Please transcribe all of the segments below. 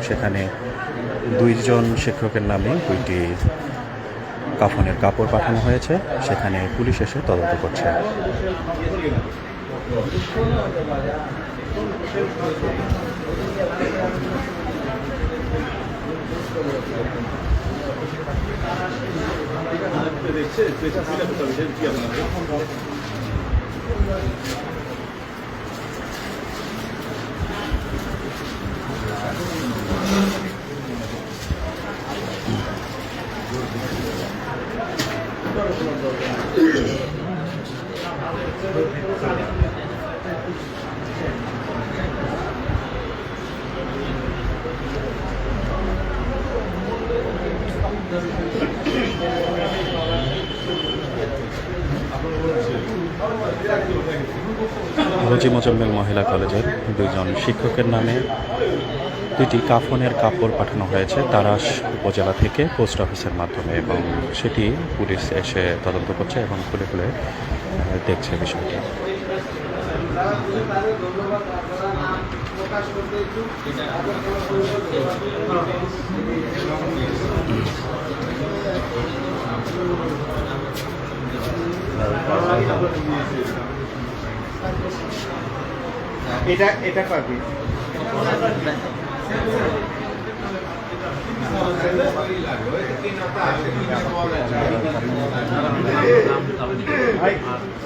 সেখানে 2 জন শিক্ষকের নামে 2টি কাফনের কাপড় পাঠানো হয়েছে। সেখানে পুলিশ এসে তদন্ত করছে। রোজি মোজাম্মেল মহিলা কলেজের 2 জন শিক্ষকের নামে 2টি কাফনের কাপড় পাঠানো হয়েছে তারাস উপজেলা থেকে পোস্ট অফিসের মাধ্যমে, এবং সেটি পুলিশ এসে তদন্ত করছে এবং খুলে খুলে দেখছে বিষয়টি। এটা পাবি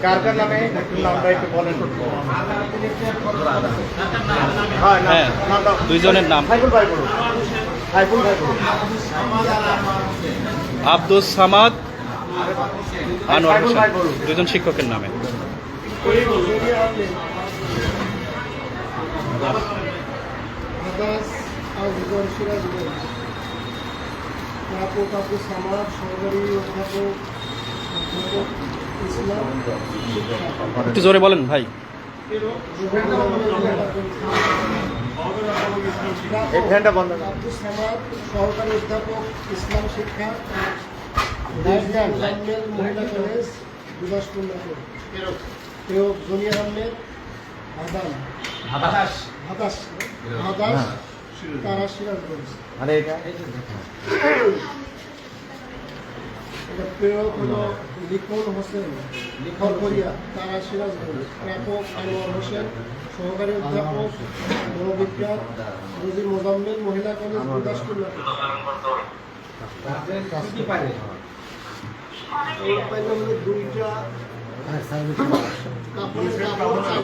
কার কার নামে নামটা একটু বলেন। হ্যাঁ, 2 জনের নাম সাইফুল ভাই বলুন। সাইফুল ভাই বলুন। আব্দুস সামাদ, আনোয়ার সাইফুল ভাই বলুন। 2 জন শিক্ষকের নামে। সামাদ সহকারী অধ্যাপক ইসলাম একটু জোরে বলেন ভাই। আব্দুস সামাদ সহকারী অধ্যাপক ইসলাম শিক্ষা মহিলা কলেজ বিলাসপুর নাটোর। জুনিয়র আহমেদ হাদাস তারা সিরাজগঞ্জ। প্রেরক হল লিখন হোসেন লিখরিয়া তারা সিরাজগঞ্জ। প্রাপক আনোয়ার হোসেন সহকারী অধ্যাপক মনোবিজ্ঞান রোজি মোজাম্মেল মহিলা কলেজ বিলাসপুর নাটোর। 2টা